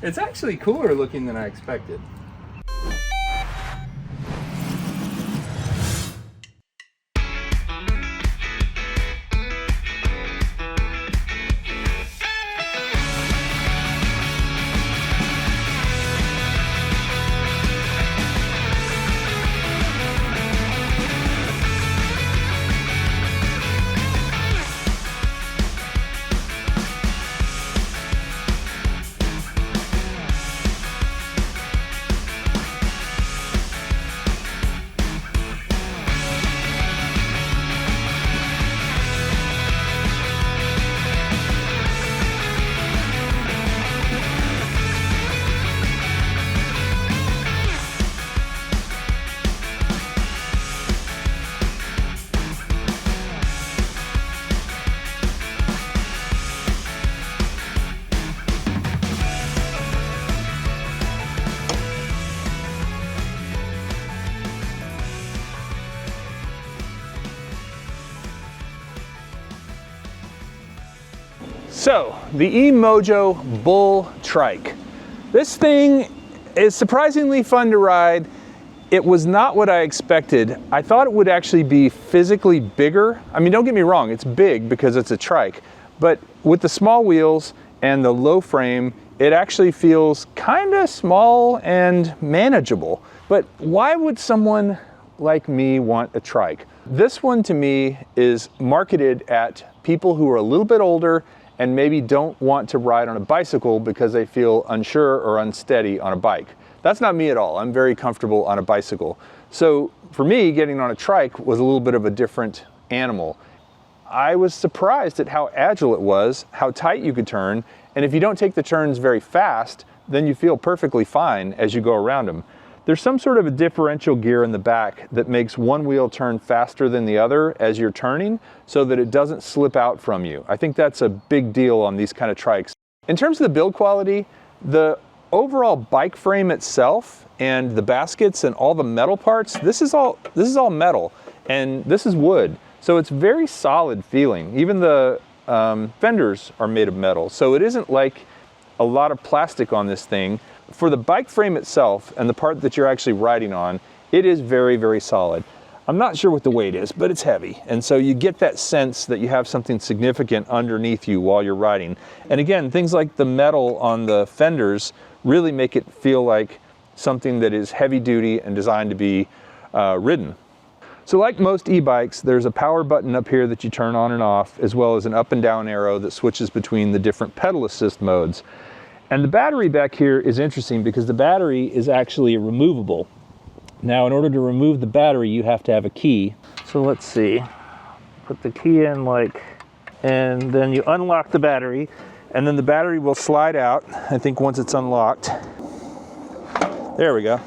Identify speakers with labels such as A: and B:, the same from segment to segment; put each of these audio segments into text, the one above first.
A: It's actually cooler looking than I expected. So, the Emojo Bull Trike. This thing is surprisingly fun to ride. It was not what I expected. I thought it would actually be physically bigger. I mean, don't get me wrong, it's big because it's a trike, but with the small wheels and the low frame, it actually feels kind of small and manageable. But why would someone like me want a trike? This one to me is marketed at people who are a little bit older and maybe don't want to ride on a bicycle because they feel unsure or unsteady on a bike. That's not me at all. I'm very comfortable on a bicycle. So for me, getting on a trike was a little bit of a different animal. I was surprised at how agile it was, how tight you could turn, and if you don't take the turns very fast, then you feel perfectly fine as you go around them. There's some sort of a differential gear in the back that makes one wheel turn faster than the other as you're turning so that it doesn't slip out from you. I think that's a big deal on these kind of trikes. In terms of the build quality, the overall bike frame itself and the baskets and all the metal parts, this is all metal and this is wood. So it's very solid feeling. Even the fenders are made of metal. So it isn't like a lot of plastic on this thing. For the bike frame itself and the part that you're actually riding on, it is very, very solid. I'm not sure what the weight is, but it's heavy. And so you get that sense that you have something significant underneath you while you're riding. And again, things like the metal on the fenders really make it feel like something that is heavy duty and designed to be ridden. So like most e-bikes, there's a power button up here that you turn on and off, as well as an up and down arrow that switches between the different pedal assist modes. And the battery back here is interesting because the battery is actually removable. Now, in order to remove the battery, you have to have a key. So let's see, put the key in and then you unlock the battery, and then the battery will slide out, I think once it's unlocked. There we go.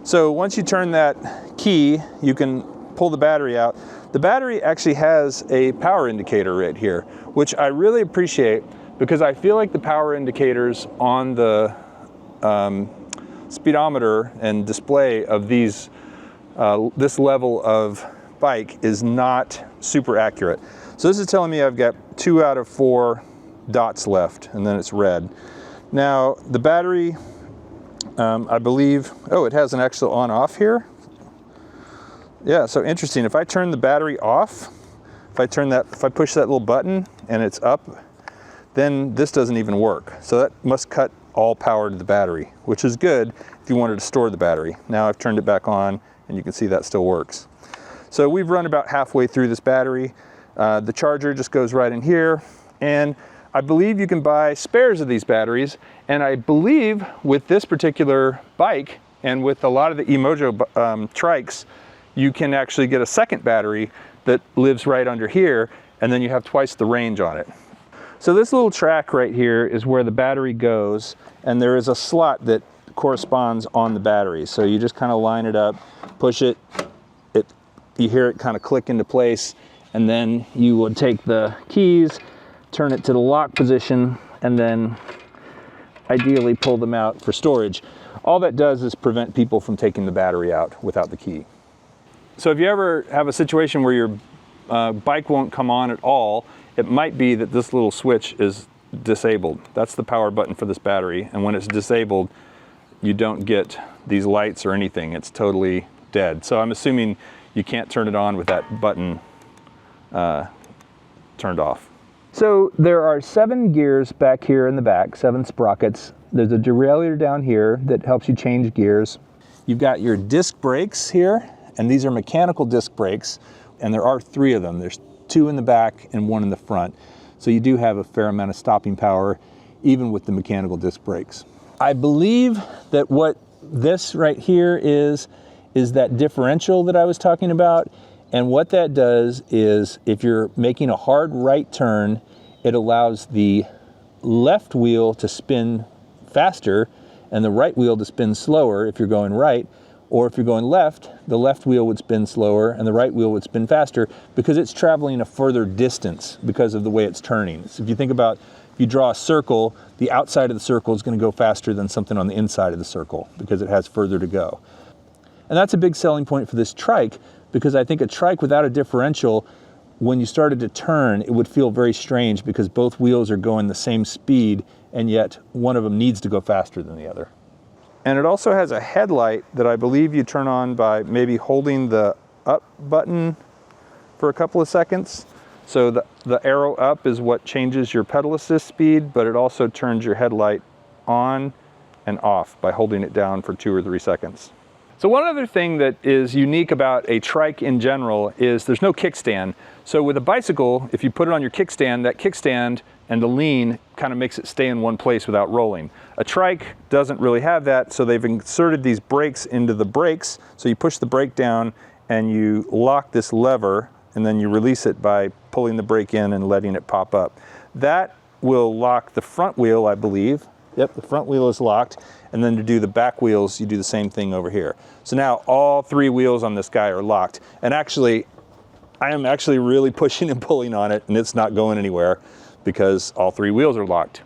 A: So once you turn that key, you can pull the battery out. The battery actually has a power indicator right here, which I really appreciate, because I feel like the power indicators on the speedometer and display of these, this level of bike is not super accurate. So this is telling me I've got 2 out of 4 dots left, and then it's red. Now the battery, I believe, oh, it has an actual on-off here. Yeah, so interesting. If I turn the battery off, if I push that little button and it's up, then this doesn't even work. So that must cut all power to the battery, which is good if you wanted to store the battery. Now I've turned it back on and you can see that still works. So we've run about halfway through this battery. The charger just goes right in here, and I believe you can buy spares of these batteries, and I believe with this particular bike and with a lot of the Emojo trikes, you can actually get a second battery that lives right under here, and then you have twice the range on it. So this little track right here is where the battery goes, and there is a slot that corresponds on the battery. So you just kind of line it up, push it, you hear it kind of click into place, and then you would take the keys, turn it to the lock position, and then ideally pull them out for storage. All that does is prevent people from taking the battery out without the key. So if you ever have a situation where your bike won't come on at all, it might be that this little switch is disabled. That's the power button for this battery, and when it's disabled, you don't get these lights or anything. It's totally dead. So I'm assuming you can't turn it on with that button turned off. So there are 7 gears back here in the back, 7 sprockets. There's a derailleur down here that helps you change gears. You've got your disc brakes here, and these are mechanical disc brakes, and there are 3 of them. There's 2 in the back and 1 in the front. So you do have a fair amount of stopping power, even with the mechanical disc brakes. I believe that what this right here is that differential that I was talking about. And what that does is, if you're making a hard right turn, it allows the left wheel to spin faster and the right wheel to spin slower if you're going right. Or if you're going left, the left wheel would spin slower and the right wheel would spin faster because it's traveling a further distance because of the way it's turning. So if you think about, if you draw a circle, the outside of the circle is going to go faster than something on the inside of the circle because it has further to go. And that's a big selling point for this trike, because I think a trike without a differential, when you started to turn, it would feel very strange because both wheels are going the same speed, and yet one of them needs to go faster than the other. And it also has a headlight that I believe you turn on by maybe holding the up button for a couple of seconds. So the arrow up is what changes your pedal assist speed, but it also turns your headlight on and off by holding it down for 2 or 3 seconds. So one other thing that is unique about a trike in general is there's no kickstand. So with a bicycle, if you put it on your kickstand, that kickstand and the lean kind of makes it stay in one place without rolling. A trike doesn't really have that, so they've inserted these brakes into the brakes. So you push the brake down and you lock this lever, and then you release it by pulling the brake in and letting it pop up. That will lock the front wheel, I believe. Yep, the front wheel is locked. And then to do the back wheels, you do the same thing over here. So now all 3 wheels on this guy are locked. And actually, I am actually really pushing and pulling on it, and it's not going anywhere because all 3 wheels are locked.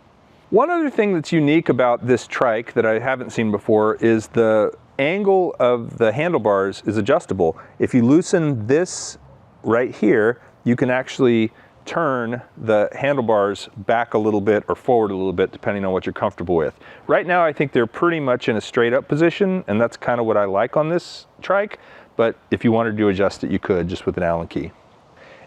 A: One other thing that's unique about this trike that I haven't seen before is the angle of the handlebars is adjustable. If you loosen this right here, you can actually turn the handlebars back a little bit or forward a little bit depending on what you're comfortable with. Right now I think they're pretty much in a straight up position, and that's kind of what I like on this trike, but if you wanted to adjust it, you could just with an Allen key.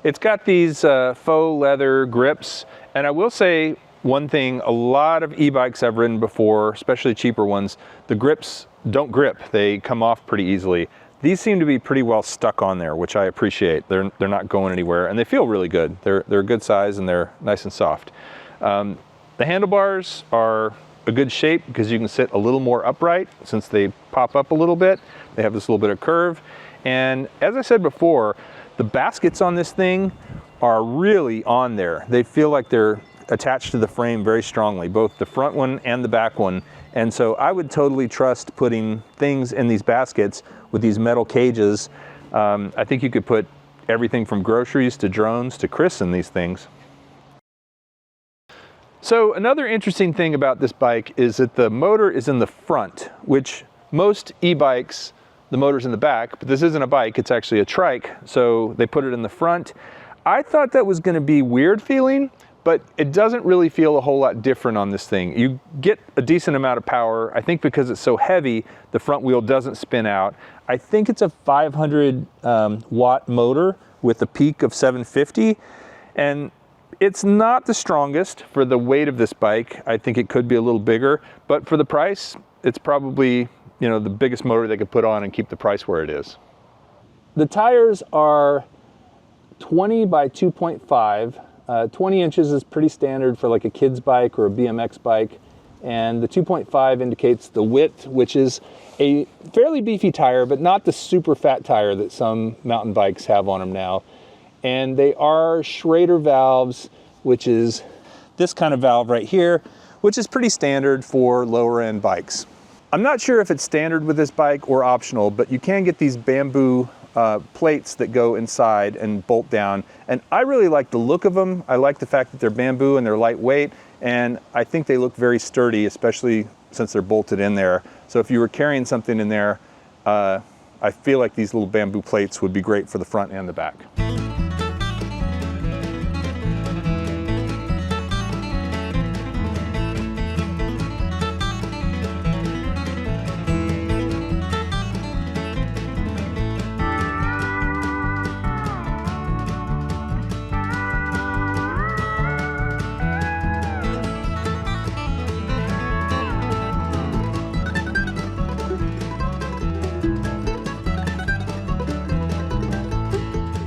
A: It's got these faux leather grips, and I will say one thing, a lot of e-bikes I've ridden before, especially cheaper ones, the grips don't grip, they come off pretty easily. These seem to be pretty well stuck on there, which I appreciate. They're not going anywhere, and they feel really good. They're a good size and they're nice and soft. The handlebars are a good shape because you can sit a little more upright since they pop up a little bit. They have this little bit of curve. And as I said before, the baskets on this thing are really on there. They feel like they're attached to the frame very strongly, both the front one and the back one. And so I would totally trust putting things in these baskets with these metal cages. I think you could put everything from groceries to drones to Chris in these things. So another interesting thing about this bike is that the motor is in the front, which most e-bikes, the motor's in the back, but this isn't a bike, it's actually a trike, so they put it in the front. I thought that was gonna be weird feeling, but it doesn't really feel a whole lot different on this thing. You get a decent amount of power. I think because it's so heavy, the front wheel doesn't spin out. I think it's a 500 watt motor with a peak of 750. And it's not the strongest for the weight of this bike. I think it could be a little bigger, but for the price, it's probably, you know, the biggest motor they could put on and keep the price where it is. The tires are 20 by 2.5. 20 inches is pretty standard for like a kid's bike or a BMX bike, and the 2.5 indicates the width, which is a fairly beefy tire, but not the super fat tire that some mountain bikes have on them now. And they are Schrader valves, which is this kind of valve right here, which is pretty standard for lower end bikes. I'm not sure if it's standard with this bike or optional, but you can get these bamboo plates that go inside and bolt down, and I really like the look of them. I like the fact that they're bamboo and they're lightweight, and I think they look very sturdy, especially since they're bolted in there. So if you were carrying something in there, I feel like these little bamboo plates would be great for the front and the back.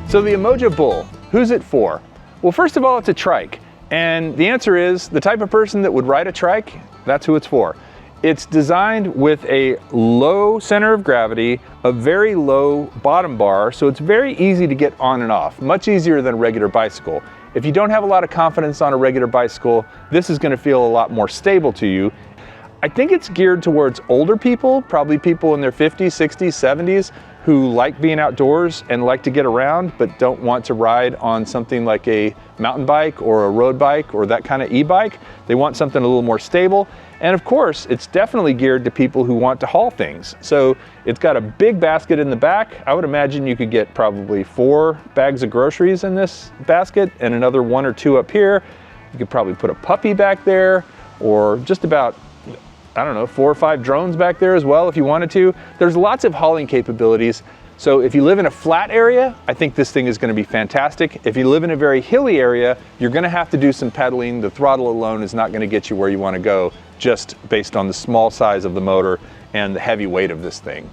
A: So the Emojo Bull, who's it for? Well, first of all, it's a trike. And the answer is the type of person that would ride a trike, that's who it's for. It's designed with a low center of gravity, a very low bottom bar, so it's very easy to get on and off, much easier than a regular bicycle. If you don't have a lot of confidence on a regular bicycle, this is going to feel a lot more stable to you. I think it's geared towards older people, probably people in their 50s, 60s, 70s, who like being outdoors and like to get around but don't want to ride on something like a mountain bike or a road bike or that kind of e-bike. They want something a little more stable. And of course, it's definitely geared to people who want to haul things. So it's got a big basket in the back. I would imagine you could get probably 4 bags of groceries in this basket and another 1 or 2 up here. You could probably put a puppy back there, or just about, I don't know, 4 or 5 drones back there as well if you wanted to. There's lots of hauling capabilities. So if you live in a flat area, I think this thing is going to be fantastic. If you live in a very hilly area, you're going to have to do some pedaling. The throttle alone is not going to get you where you want to go, just based on the small size of the motor and the heavy weight of this thing.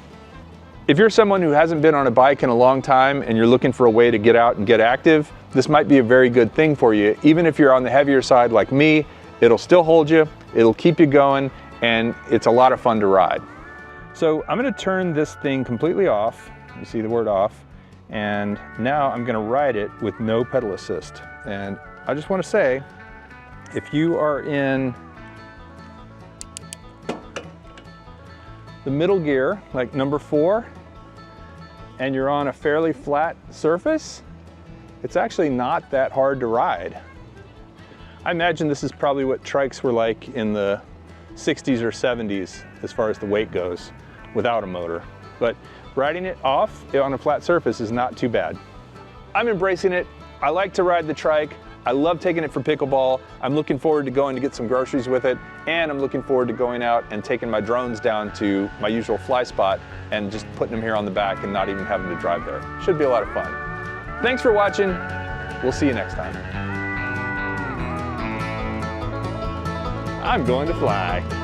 A: If you're someone who hasn't been on a bike in a long time and you're looking for a way to get out and get active, this might be a very good thing for you. Even if you're on the heavier side like me, it'll still hold you, it'll keep you going, and it's a lot of fun to ride. So I'm going to turn this thing completely off. You see the word off. And now I'm going to ride it with no pedal assist. And I just want to say, if you are in the middle gear, like number 4, and you're on a fairly flat surface, it's actually not that hard to ride. I imagine this is probably what trikes were like in the 60s or 70s as far as the weight goes, without a motor. But riding it off on a flat surface is not too bad. I'm embracing it. I like to ride the trike. I love taking it for pickleball. I'm looking forward to going to get some groceries with it, and I'm looking forward to going out and taking my drones down to my usual fly spot and just putting them here on the back and not even having to drive there. Should be a lot of fun. Thanks for watching. We'll see you next time. I'm going to fly.